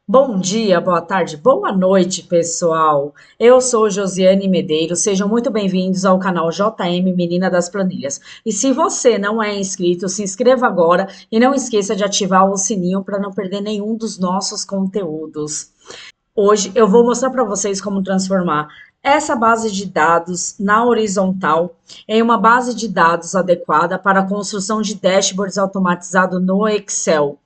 Bom dia, boa tarde, boa noite, pessoal. Eu sou Josiane Medeiros, sejam muito bem-vindos ao canal JM Menina das Planilhas. E se você não é inscrito, se inscreva agora e não esqueça de ativar o sininho para não perder nenhum dos nossos conteúdos. Hoje eu vou mostrar para vocês como transformar essa base de dados na horizontal em uma base de dados adequada para a construção de dashboards automatizado no Excel.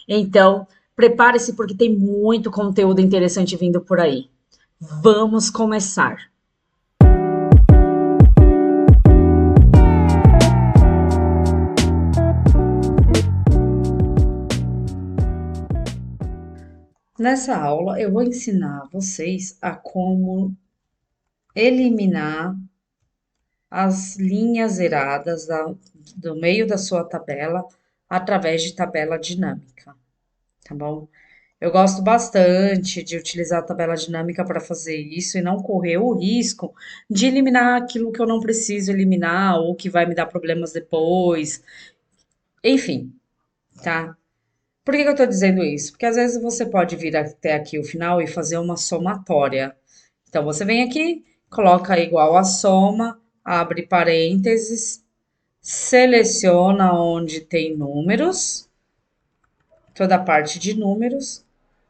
Então, prepare-se porque tem muito conteúdo interessante vindo por aí. Vamos começar. Nessa aula, eu vou ensinar vocês a como eliminar as linhas zeradas do meio da sua tabela através de tabela dinâmica, tá bom? Eu gosto bastante de utilizar a tabela dinâmica para fazer isso e não correr o risco de eliminar aquilo que eu não preciso eliminar ou que vai me dar problemas depois. Enfim, tá? Por que que eu tô dizendo isso? Porque às vezes você pode vir até aqui o final e fazer uma somatória. Então você vem aqui, coloca igual a soma, abre parênteses, seleciona onde tem números, toda a parte de números,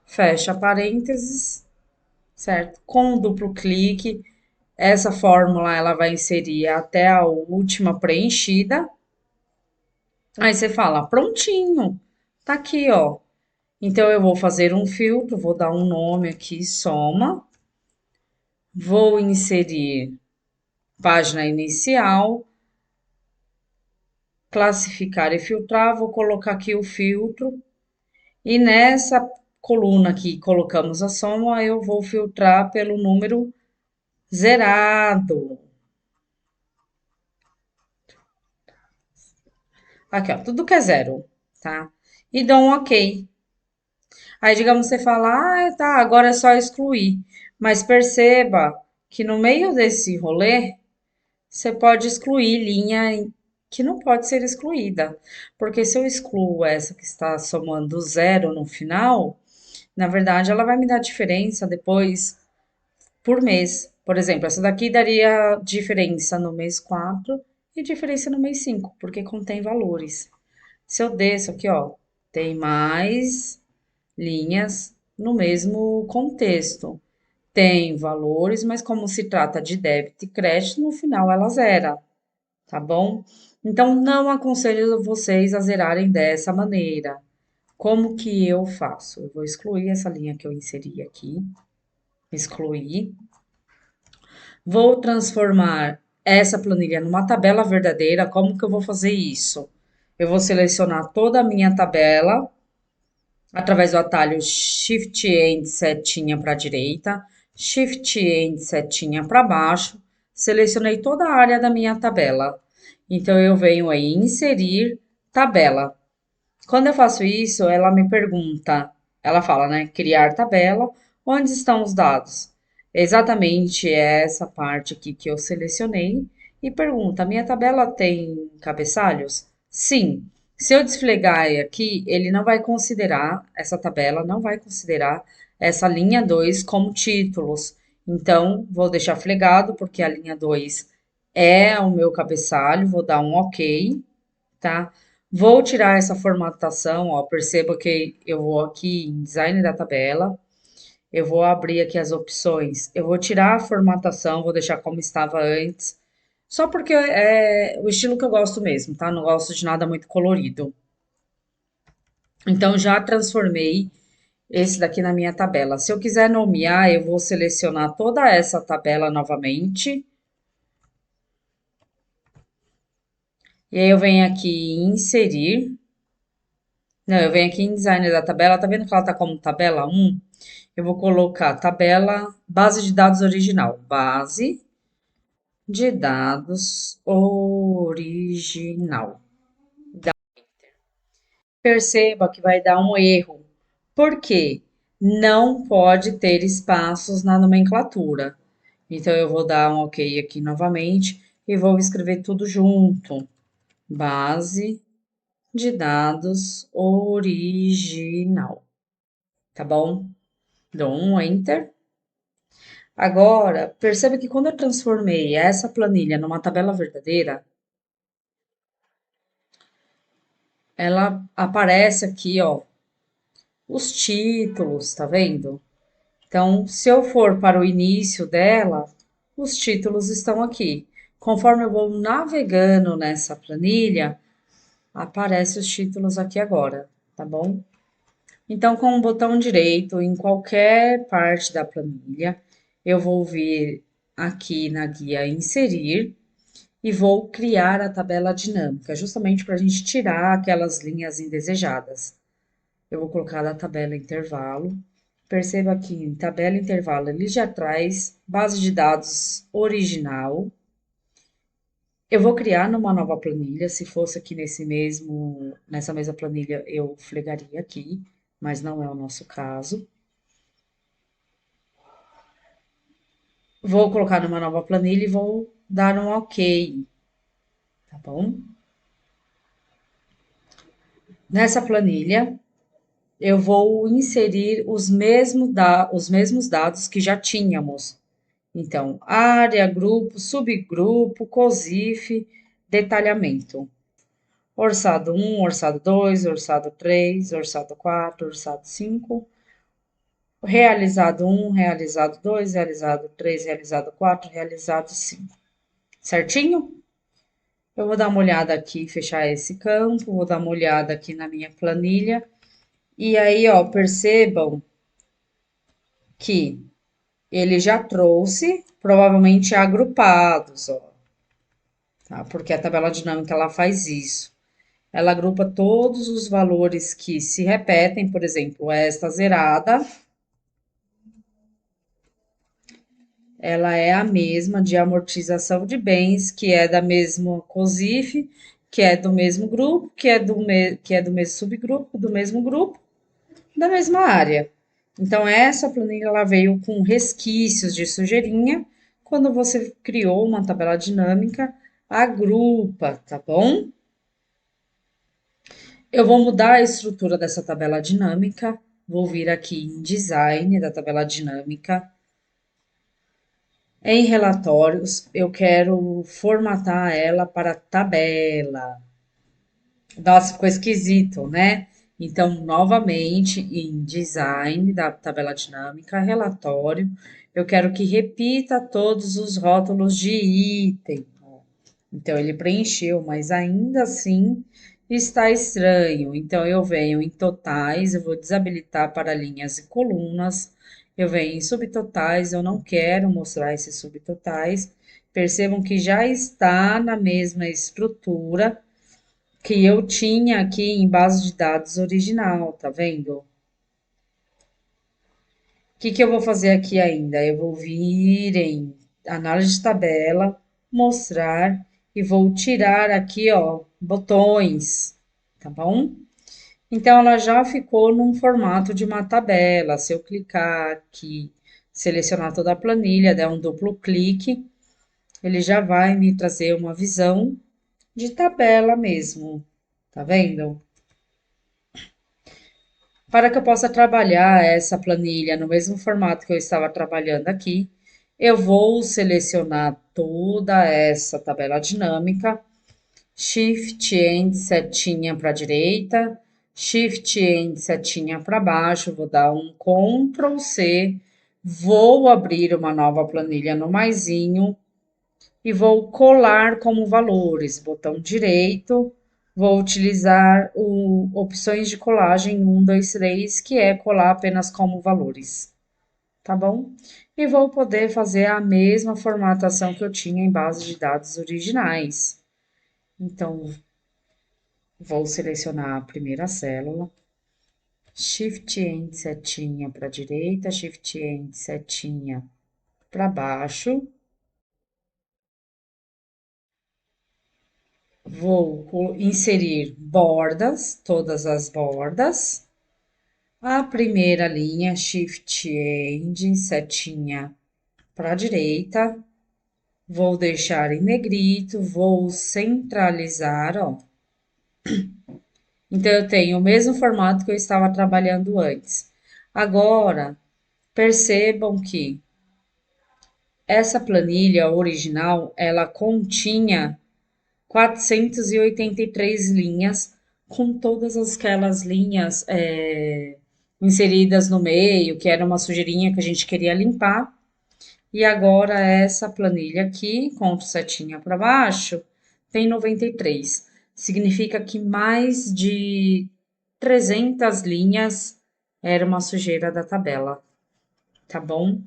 fecha parênteses, certo? Com um duplo clique, essa fórmula ela vai inserir até a última preenchida. Aí você fala, prontinho, tá aqui, ó. Então eu vou fazer um filtro, vou dar um nome aqui, soma, vou inserir página inicial, classificar e filtrar, vou colocar aqui o filtro e nessa coluna que colocamos a soma, eu vou filtrar pelo número zerado. Aqui, ó, tudo que é zero, tá? E dou um OK. Aí, digamos, você fala, ah, tá, agora é só excluir. Mas perceba que no meio desse rolê, você pode excluir linha que não pode ser excluída. Porque se eu excluo essa que está somando zero no final, na verdade, ela vai me dar diferença depois por mês. Por exemplo, essa daqui daria diferença no mês 4 e diferença no mês 5 porque contém valores. Se eu desço aqui, ó, tem mais linhas no mesmo contexto. Tem valores, mas como se trata de débito e crédito, no final ela zera, tá bom? Então, não aconselho vocês a zerarem dessa maneira. Como que eu faço? Eu vou excluir essa linha que eu inseri aqui, excluir. Vou transformar essa planilha numa tabela verdadeira. Como que eu vou fazer isso? Eu vou selecionar toda a minha tabela através do atalho Shift End setinha para a direita, Shift End setinha para baixo. Selecionei toda a área da minha tabela. Então eu venho aí inserir tabela. Quando eu faço isso, ela me pergunta, ela fala, né, criar tabela, onde estão os dados? Exatamente essa parte aqui que eu selecionei e pergunta, minha tabela tem cabeçalhos? Sim. Se eu desflegar aqui, ele não vai considerar, essa tabela não vai considerar essa linha 2 como títulos. Então, vou deixar flegado, porque a linha 2 é o meu cabeçalho, vou dar um OK, tá? Vou tirar essa formatação, ó, perceba que eu vou aqui em design da tabela, eu vou abrir aqui as opções, eu vou tirar a formatação, vou deixar como estava antes, só porque é o estilo que eu gosto mesmo, tá? Não gosto de nada muito colorido. Então, já transformei esse daqui na minha tabela. Se eu quiser nomear, eu vou selecionar toda essa tabela novamente. E aí eu venho aqui em inserir. Não, eu venho aqui em design da tabela, tá vendo que ela tá como tabela um? Eu vou colocar tabela, base de dados original. Base de dados original. Perceba que vai dar um erro. Por quê? Não pode ter espaços na nomenclatura. Então, eu vou dar um OK aqui novamente e vou escrever tudo junto. Base de dados original. Tá bom? Dou um Enter. Agora, perceba que quando eu transformei essa planilha numa tabela verdadeira, ela aparece aqui, ó, os títulos, tá vendo? Então, se eu for para o início dela, os títulos estão aqui. Conforme eu vou navegando nessa planilha, aparecem os títulos aqui agora, tá bom? Então, com o botão direito em qualquer parte da planilha, eu vou vir aqui na guia Inserir e vou criar a tabela dinâmica, justamente para a gente tirar aquelas linhas indesejadas. Eu vou colocar a tabela intervalo. Perceba que em tabela intervalo ele já traz base de dados original. Eu vou criar numa nova planilha. Se fosse aqui nessa mesma planilha, eu flegaria aqui, mas não é o nosso caso. Vou colocar numa nova planilha e vou dar um OK, tá bom? Nessa planilha, eu vou inserir os mesmos dados que já tínhamos. Então, área, grupo, subgrupo, COSIF, detalhamento. Orçado um, orçado 2, orçado 3, orçado 4, orçado 5, realizado um, realizado 2, realizado 3, realizado 4, realizado 5. Certinho? Eu vou dar uma olhada aqui, fechar esse campo, vou dar uma olhada aqui na minha planilha. E aí, ó, percebam que ele já trouxe, provavelmente agrupados, ó, tá? Porque a tabela dinâmica ela faz isso. Ela agrupa todos os valores que se repetem, por exemplo, esta zerada, ela é a mesma de amortização de bens, que é da mesma COSIF, que é do mesmo grupo, que é do mesmo subgrupo, do mesmo grupo, da mesma área. Então, essa planilha ela veio com resquícios de sujeirinha. Quando você criou uma tabela dinâmica, agrupa, tá bom? Eu vou mudar a estrutura dessa tabela dinâmica. Vou vir aqui em Design da tabela dinâmica. Em relatórios, eu quero formatar ela para tabela. Nossa, ficou esquisito, né? Então, novamente, em design da tabela dinâmica, relatório, eu quero que repita todos os rótulos de item. Então, ele preencheu, mas ainda assim está estranho. Então, eu venho em totais, eu vou desabilitar para linhas e colunas. Eu venho em subtotais, eu não quero mostrar esses subtotais. Percebam que já está na mesma estrutura que eu tinha aqui em base de dados original, tá vendo? O que eu vou fazer aqui ainda? Eu vou vir em análise de tabela, mostrar e vou tirar aqui, ó, botões, tá bom? Então, ela já ficou num formato de uma tabela. Se eu clicar aqui, selecionar toda a planilha, der um duplo clique, ele já vai me trazer uma visão de tabela mesmo, tá vendo? Para que eu possa trabalhar essa planilha no mesmo formato que eu estava trabalhando aqui, eu vou selecionar toda essa tabela dinâmica, Shift End setinha para a direita, Shift End setinha para baixo, vou dar um Ctrl C, vou abrir uma nova planilha no maisinho e vou colar como valores, botão direito, vou utilizar opções de colagem 1, 2, 3, que é colar apenas como valores, tá bom? E vou poder fazer a mesma formatação que eu tinha em base de dados originais. Então, vou selecionar a primeira célula, Shift End setinha para a direita, Shift End setinha para baixo. Vou inserir bordas, todas as bordas. A primeira linha, Shift End, setinha para a direita. Vou deixar em negrito, vou centralizar, ó. Então, eu tenho o mesmo formato que eu estava trabalhando antes. Agora, Percebam que essa planilha original, ela continha 483 linhas, com todas aquelas linhas inseridas no meio, que era uma sujeirinha que a gente queria limpar. E agora essa planilha aqui, com setinha para baixo, tem 93. Significa que mais de 300 linhas era uma sujeira da tabela, tá bom?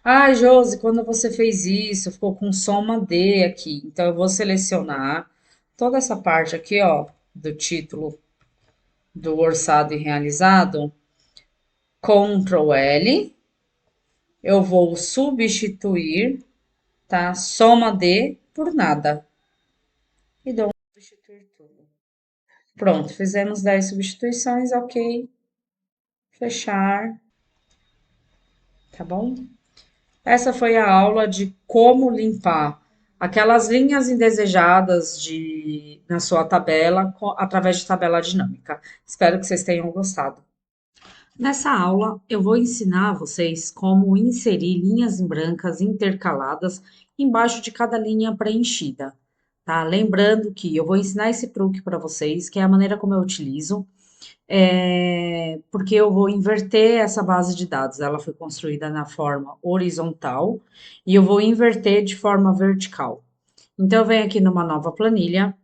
Ah, Josi, quando você fez isso, ficou com soma D aqui. Então eu vou selecionar toda essa parte aqui, ó, do título do orçado e realizado, Ctrl L, eu vou substituir, tá? Soma D por nada. E dou um substituir tudo. Pronto, fizemos 10 substituições, ok. Fechar, tá bom? Essa foi a aula de como limpar aquelas linhas indesejadas na sua tabela através de tabela dinâmica. Espero que vocês tenham gostado. Nessa aula, eu vou ensinar a vocês como inserir linhas em brancas intercaladas embaixo de cada linha preenchida, tá? Lembrando que eu vou ensinar esse truque para vocês, que é a maneira como eu utilizo, porque eu vou inverter essa base de dados. Ela foi construída na forma horizontal e eu vou inverter de forma vertical. Então, eu venho aqui numa nova planilha,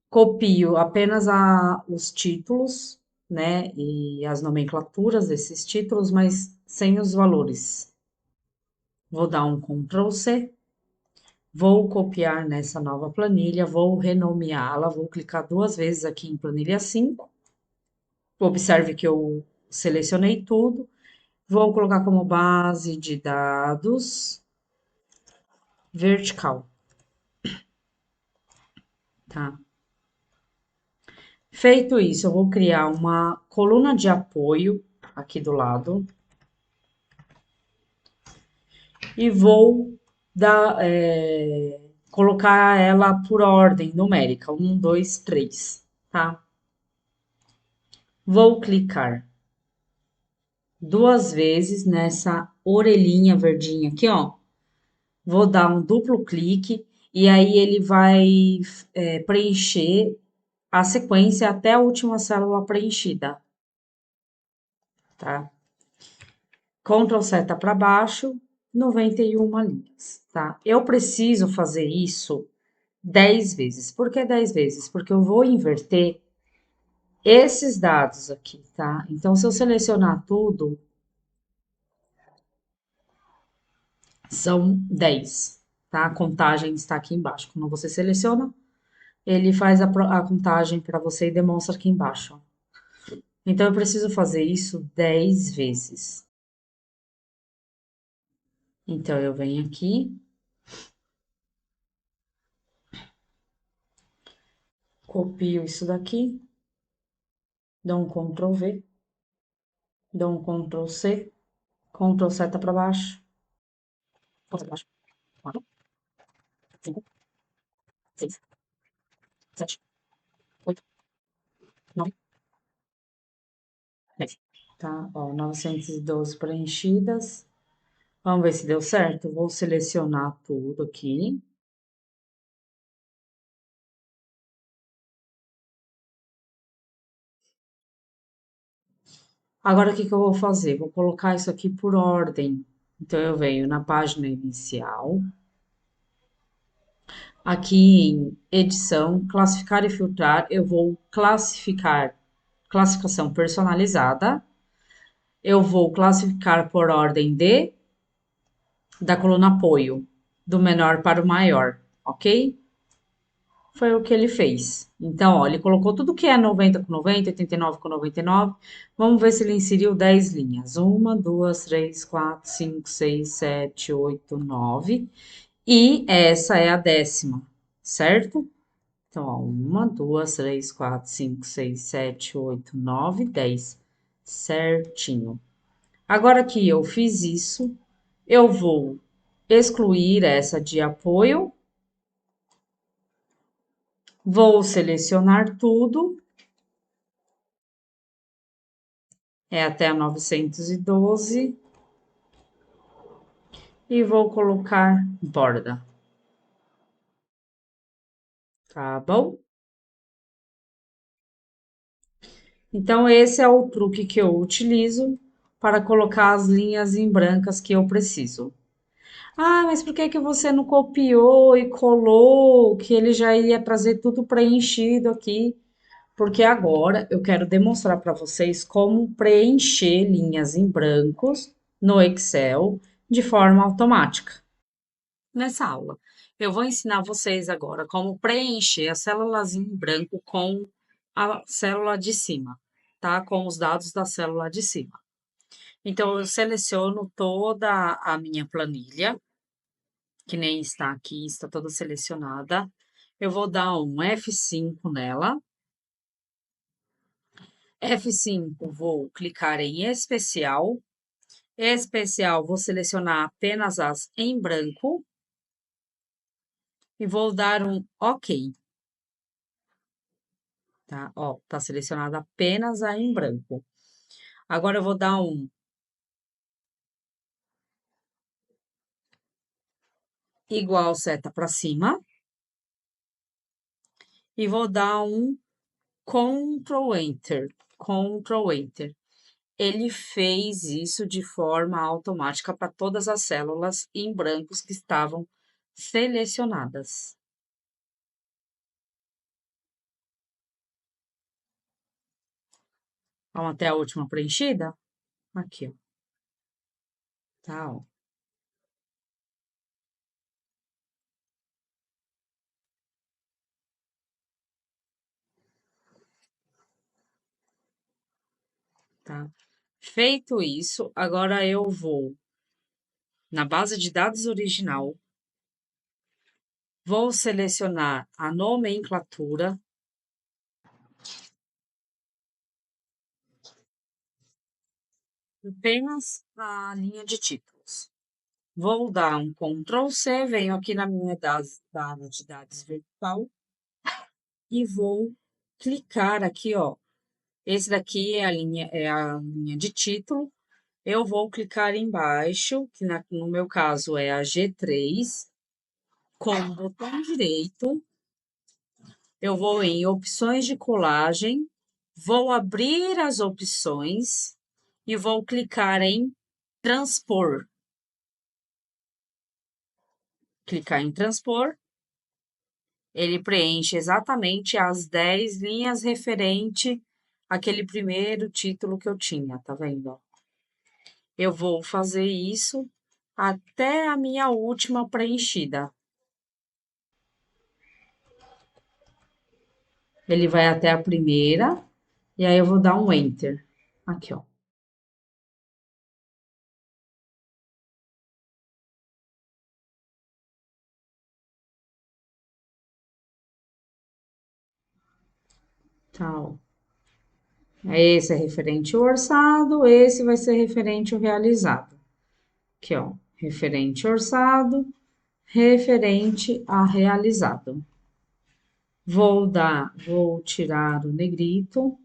copio apenas os títulos, né, e as nomenclaturas desses títulos, mas sem os valores. Vou dar um Ctrl C, vou copiar nessa nova planilha, vou renomeá-la, vou clicar duas vezes aqui em planilha 5. Observe que eu selecionei tudo. Vou colocar como base de dados vertical, tá? Feito isso, eu vou criar uma coluna de apoio aqui do lado e vou colocar ela por ordem numérica, um, dois, três, tá? Vou clicar duas vezes nessa orelhinha verdinha aqui, ó. Vou dar um duplo clique e aí ele vai preencher a sequência até a última célula preenchida, tá? Ctrl seta para baixo, 91 linhas, tá? Eu preciso fazer isso 10 vezes. Por que 10 vezes? Porque eu vou inverter esses dados aqui, tá? Então, se eu selecionar tudo, são 10, tá? A contagem está aqui embaixo. Quando você seleciona, ele faz a contagem para você e demonstra aqui embaixo, ó. Então, eu preciso fazer isso 10 vezes. Então, eu venho aqui, copio isso daqui, dou um Ctrl V, dou um Ctrl C, Ctrl seta para baixo, para baixo, 4, 5, 6, 7, 8, 9, 10. Tá, ó, 912 preenchidas. Vamos ver se deu certo. Vou selecionar tudo aqui. Agora, o que que eu vou fazer? Vou colocar isso aqui por ordem. Então, eu venho na página inicial, aqui em edição, classificar e filtrar, eu vou classificar, classificação personalizada. Eu vou classificar por ordem da coluna apoio, do menor para o maior, ok? Foi o que ele fez. Então, ó, ele colocou tudo que é 90 com 90, 89 com 99. Vamos ver se ele inseriu 10 linhas. Uma, duas, três, quatro, cinco, seis, sete, oito, nove. E essa é a décima, certo? Então, ó, uma, duas, três, quatro, cinco, seis, sete, oito, nove, 10. Certinho. Agora que eu fiz isso, eu vou excluir essa de apoio, vou selecionar tudo é até a 912 e vou colocar borda, tá bom? Então, esse é o truque que eu utilizo para colocar as linhas em brancas que eu preciso. Ah, mas por que que você não copiou e colou, que ele já ia trazer tudo preenchido aqui? Porque agora eu quero demonstrar para vocês como preencher linhas em brancos no Excel de forma automática. Nessa aula, eu vou ensinar vocês agora como preencher as células em branco com a célula de cima, tá? Com os dados da célula de cima. Então, eu seleciono toda a minha planilha, que nem está aqui, está toda selecionada. Eu vou dar um F5 nela. F5, vou clicar em especial. Especial, vou selecionar apenas as em branco e vou dar um OK, tá? Ó, tá selecionada apenas a em branco. Agora eu vou dar um igual seta para cima e vou dar um Ctrl Enter, Ctrl Enter. Ele fez isso de forma automática para todas as células em brancos que estavam selecionadas. Vamos até a última preenchida? Aqui, ó. Tá, ó. Tá? Feito isso, agora eu vou na base de dados original, vou selecionar a nomenclatura, apenas a linha de títulos. Vou dar um Ctrl C, venho aqui na minha base de dados virtual e vou clicar aqui, ó. Esse daqui é a linha de título. Eu vou clicar embaixo, que no meu caso é a G3, com o botão direito. Eu vou em opções de colagem, vou abrir as opções e vou clicar em transpor. Clicar em transpor, ele preenche exatamente as 10 linhas referente àquele primeiro título que eu tinha, tá vendo? Eu vou fazer isso até a minha última preenchida. Ele vai até a primeira, e aí eu vou dar um Enter. Aqui, ó. Tá, ó. Esse é referente ao orçado, esse vai ser referente ao realizado. Aqui, ó. Referente ao orçado, referente a realizado. Vou tirar o negrito.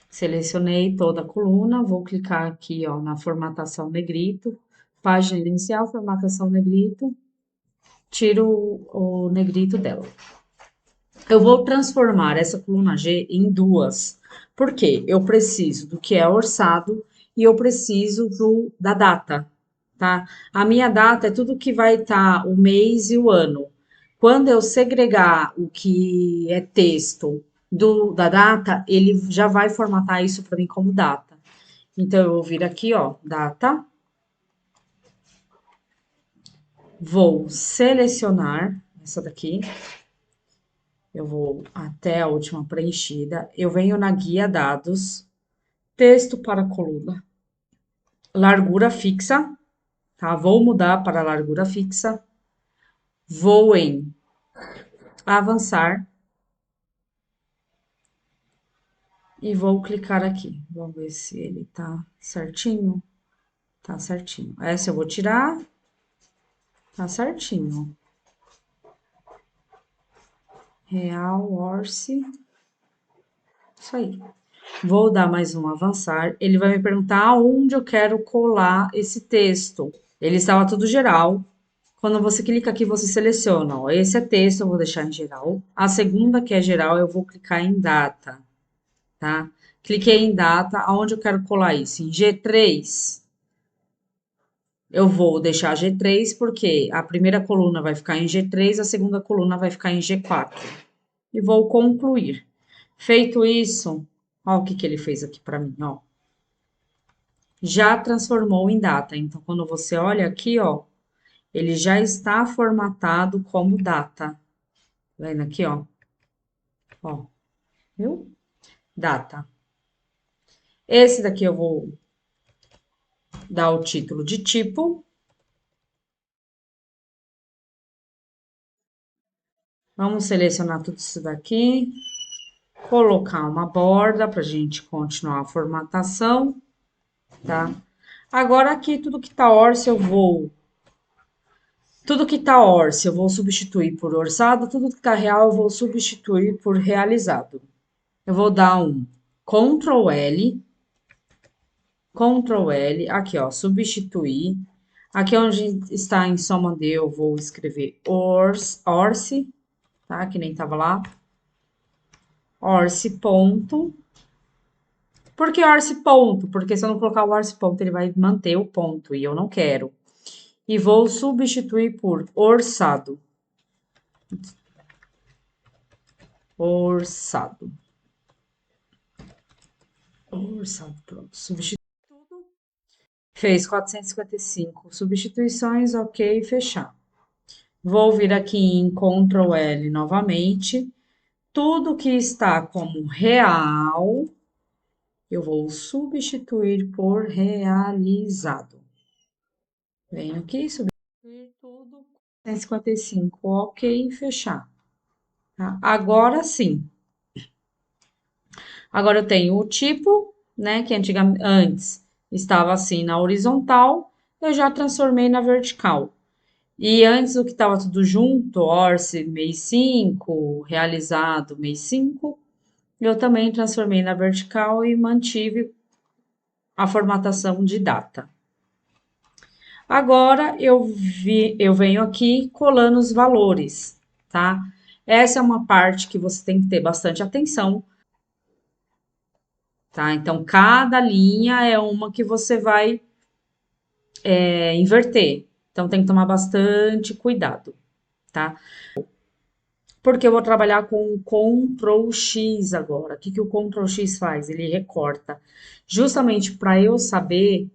Selecionei toda a coluna, vou clicar aqui, ó, na formatação negrito, página inicial, formatação negrito, tiro o negrito dela. Eu vou transformar essa coluna G em duas, porque eu preciso do que é orçado e eu preciso da data, tá? A minha data é tudo que vai estar o mês e o ano. Quando eu segregar o que é texto da data, ele já vai formatar isso para mim como data. Então, eu vou vir aqui, ó, data, vou selecionar essa daqui, eu vou até a última preenchida, eu venho na guia dados, texto para coluna, largura fixa, tá? Vou mudar para largura fixa, vou em avançar e vou clicar aqui. Vamos ver se ele tá certinho. Tá certinho. Essa eu vou tirar. Tá certinho. Real Orce. Isso aí. Vou dar mais um avançar. Ele vai me perguntar aonde eu quero colar esse texto. Ele estava tudo geral. Quando você clica aqui, você seleciona, ó, esse é texto, eu vou deixar em geral. A segunda, que é geral, eu vou clicar em data, tá? Cliquei em data, aonde eu quero colar isso? Em G3. Eu vou deixar G3 porque a primeira coluna vai ficar em G3, a segunda coluna vai ficar em G4. E vou concluir. Feito isso, ó o que que ele fez aqui para mim, ó. Já transformou em data. Então, quando você olha aqui, ó, ele já está formatado como data. Tá vendo aqui, ó? Ó, viu? Data. Esse daqui eu vou dar o título de tipo. Vamos selecionar tudo isso daqui. Colocar uma borda para a gente continuar a formatação, tá? Agora aqui, tudo que tá orço, eu vou. Tudo que tá orço, eu vou substituir por orçado. Tudo que tá real, eu vou substituir por realizado. Eu vou dar um Ctrl L, Ctrl L, aqui ó, substituir. Aqui onde está em soma de, eu vou escrever orce, tá? Que nem tava lá. Orce ponto. Por que orce ponto? Porque se eu não colocar o orce ponto, ele vai manter o ponto e eu não quero. E vou substituir por orçado. Orçado. Orçado, pronto. Substitui tudo. Fez 455 substituições, ok, fechar. Vou vir aqui em Ctrl L novamente. Tudo que está como real, eu vou substituir por realizado. Venho aqui, substituir tudo. 155, ok, fechar. Tá? Agora sim. Agora eu tenho o tipo, né, que antes estava assim na horizontal, eu já transformei na vertical. E antes o que estava tudo junto, Orce mês 5, realizado mês 5, eu também transformei na vertical e mantive a formatação de data. Agora eu venho aqui colando os valores, tá? Essa é uma parte que você tem que ter bastante atenção, tá? Então, cada linha é uma que você vai inverter. Então, tem que tomar bastante cuidado, tá? Porque eu vou trabalhar com o Ctrl X agora. O que que o Ctrl X faz? Ele recorta. Justamente para eu saber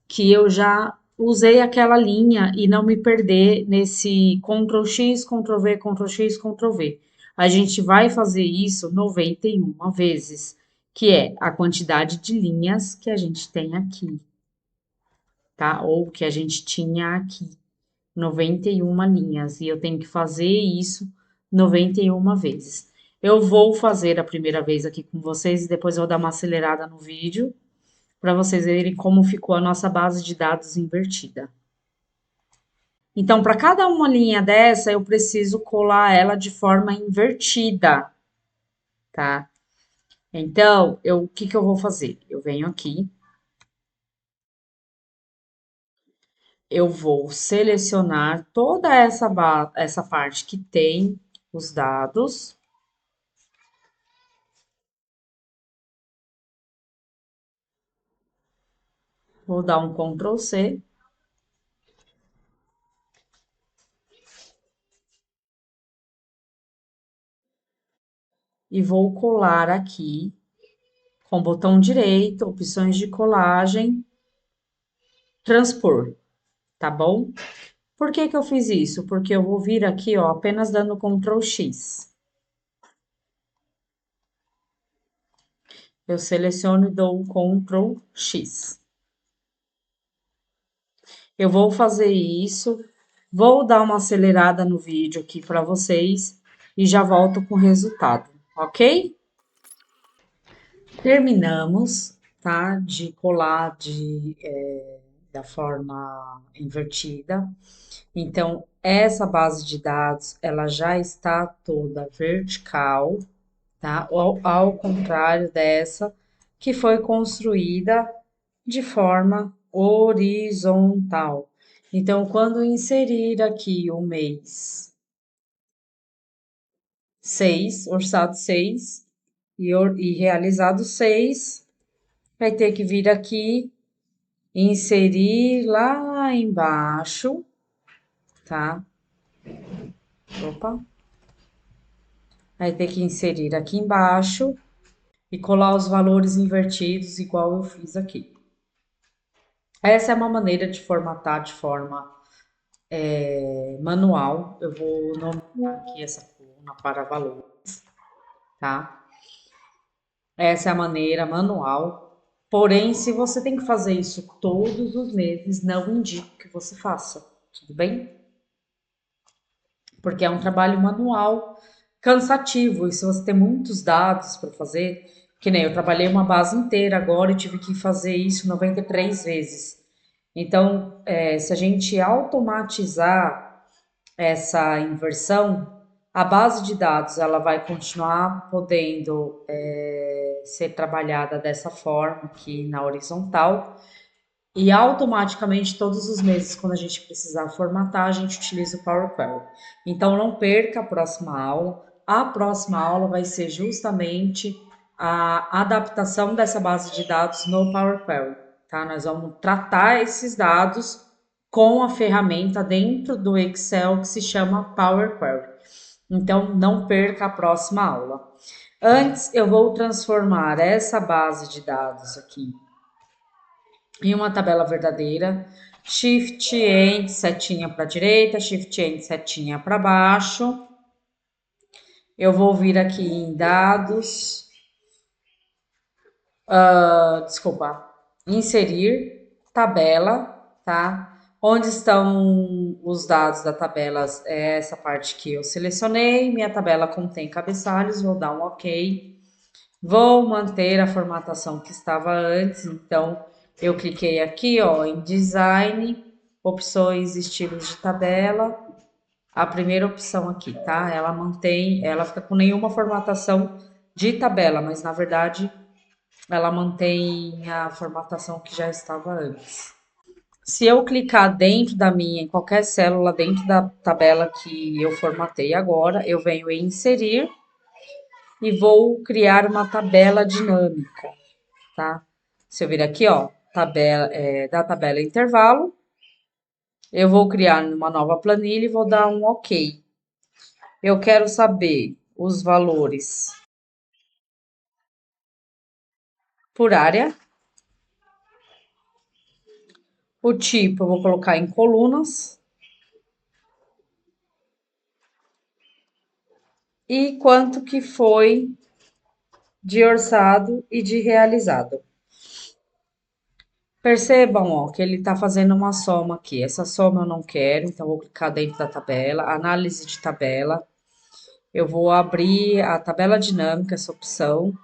que eu já usei aquela linha e não me perder nesse Ctrl X, Ctrl V, Ctrl X, Ctrl V. A gente vai fazer isso 91 vezes, que é a quantidade de linhas que a gente tem aqui, tá? Ou que a gente tinha aqui. 91 linhas e eu tenho que fazer isso 91 vezes. Eu vou fazer a primeira vez aqui com vocês e depois eu vou dar uma acelerada no vídeo para vocês verem como ficou a nossa base de dados invertida. Então, para cada uma linha dessa, eu preciso colar ela de forma invertida, tá? Então, o que que eu vou fazer? Eu venho aqui, eu vou selecionar toda essa parte que tem os dados. Vou dar um Ctrl C. E vou colar aqui com o botão direito, opções de colagem, transpor, tá bom? Por que que eu fiz isso? Porque eu vou vir aqui, ó, apenas dando Ctrl X. Eu seleciono e dou um Ctrl X. Eu vou fazer isso, vou dar uma acelerada no vídeo aqui para vocês e já volto com o resultado, ok? Terminamos, tá? De colar da forma invertida. Então, essa base de dados, ela já está toda vertical, tá? Ao contrário dessa, que foi construída de forma horizontal. Então, quando inserir aqui o mês 6, orçado 6 e realizado 6, vai ter que vir aqui, inserir lá embaixo, tá? Opa! Vai ter que inserir aqui embaixo e colar os valores invertidos, igual eu fiz aqui. Essa é uma maneira de formatar de forma manual. Eu vou nomear aqui essa coluna para valor, tá? Essa é a maneira manual. Porém, se você tem que fazer isso todos os meses, não indico que você faça, tudo bem? Porque é um trabalho manual cansativo. E se você tem muitos dados para fazer, que nem eu trabalhei uma base inteira agora e tive que fazer isso 93 vezes. Então, se a gente automatizar essa inversão, a base de dados ela vai continuar podendo ser trabalhada dessa forma aqui na horizontal e automaticamente todos os meses, quando a gente precisar formatar, a gente utiliza o Power Query. Então não perca a próxima aula. A próxima aula vai ser justamente a adaptação dessa base de dados no Power Query, tá? Nós vamos tratar esses dados com a ferramenta dentro do Excel que se chama Power Query. Então, não perca a próxima aula. Antes, eu vou transformar essa base de dados aqui em uma tabela verdadeira. Shift End, setinha para a direita, Shift End, setinha para baixo. Eu vou vir aqui em dados, desculpa, inserir tabela, tá? Onde estão os dados da tabela? É essa parte que eu selecionei. Minha tabela contém cabeçalhos, vou dar um OK. Vou manter a formatação que estava antes, então eu cliquei aqui, ó, em Design, opções, estilos de tabela. A primeira opção aqui, tá? Ela mantém, ela fica com nenhuma formatação de tabela, mas na verdade ela mantém a formatação que já estava antes. Se eu clicar dentro da minha, em qualquer célula dentro da tabela que eu formatei agora, eu venho em inserir e vou criar uma tabela dinâmica, tá? Se eu vir aqui, ó, tabela, da tabela intervalo, eu vou criar uma nova planilha e vou dar um OK. Eu quero saber os valores por área. O tipo eu vou colocar em colunas. E quanto que foi de orçado e de realizado. Percebam, ó, que ele está fazendo uma soma aqui. Essa soma eu não quero, então vou clicar dentro da tabela, análise de tabela. Eu vou abrir a tabela dinâmica, essa opção,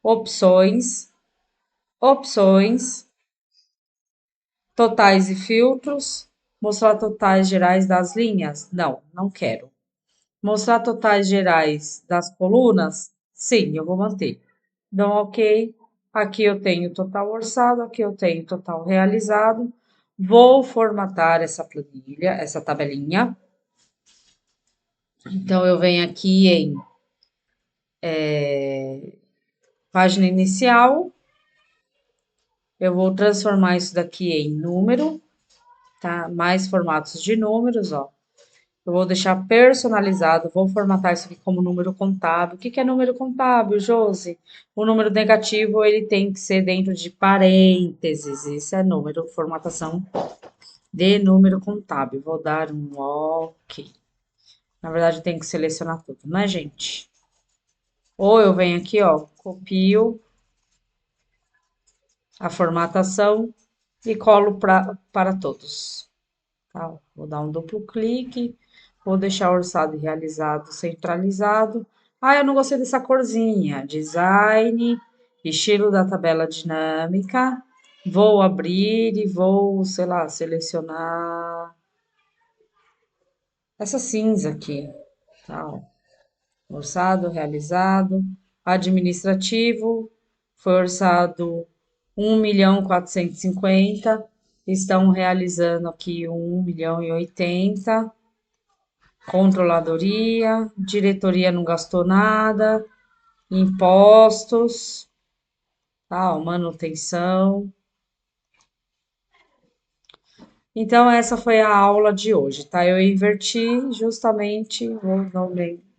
opções, opções, totais e filtros, mostrar totais gerais das linhas? Não, não quero. Mostrar totais gerais das colunas? Sim, eu vou manter. Dou um OK. Aqui eu tenho total orçado, aqui eu tenho total realizado. Vou formatar essa planilha, essa tabelinha. Então, eu venho aqui em página inicial. Eu vou transformar isso daqui em número, tá? Mais formatos de números, ó. Eu vou deixar personalizado, vou formatar isso aqui como número contábil. O que que é número contábil, Josi? O número negativo, ele tem que ser dentro de parênteses. Isso é número, formatação de número contábil. Vou dar um OK. Na verdade, tem que selecionar tudo, né, gente? Ou eu venho aqui, ó, copio a formatação e colo para todos. Tá? Vou dar um duplo clique, vou deixar orçado e realizado centralizado. Ah, eu não gostei dessa corzinha. Design, estilo da tabela dinâmica. Vou abrir e vou, sei lá, selecionar essa cinza aqui. Tá? Ó. Orçado, realizado, administrativo. foi orçado 1.450.000, estão realizando aqui 1.080.000. Controladoria, diretoria não gastou nada, impostos, tá, ó, manutenção. Então, essa foi a aula de hoje, tá? Eu inverti justamente, vou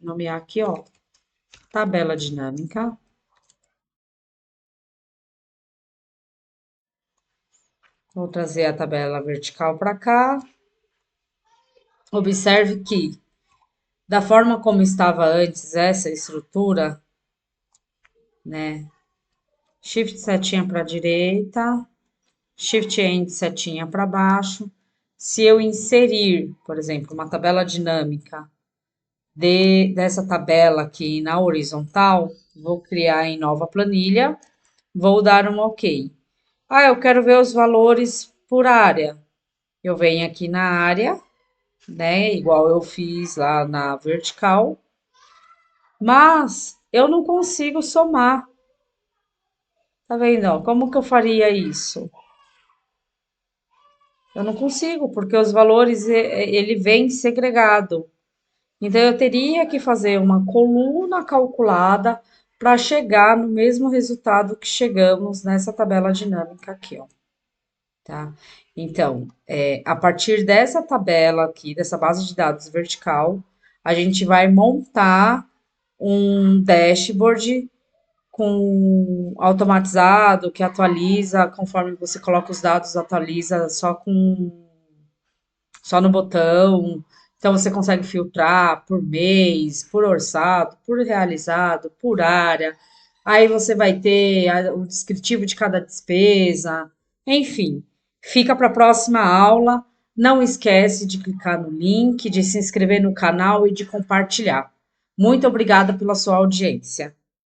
nomear aqui, ó, tabela dinâmica. Vou trazer a tabela vertical para cá. Observe que, da forma como estava antes essa estrutura, né? Shift setinha para a direita, Shift End setinha para baixo. Se eu inserir, por exemplo, uma tabela dinâmica dessa tabela aqui na horizontal, vou criar em nova planilha, vou dar um OK. Ah, eu quero ver os valores por área. Eu venho aqui na área, né? Igual eu fiz lá na vertical, mas eu não consigo somar. Tá vendo? Ó? Como que eu faria isso? Eu não consigo, porque os valores ele vem segregado. Então eu teria que fazer uma coluna calculada para chegar no mesmo resultado que chegamos nessa tabela dinâmica aqui, ó, tá? Então, a partir dessa tabela aqui, dessa base de dados vertical, a gente vai montar um dashboard com automatizado que atualiza conforme você coloca os dados, atualiza só no botão. Então você consegue filtrar por mês, por orçado, por realizado, por área. Aí você vai ter o descritivo de cada despesa. Enfim, fica para a próxima aula. Não esquece de clicar no link, de se inscrever no canal e de compartilhar. Muito obrigada pela sua audiência.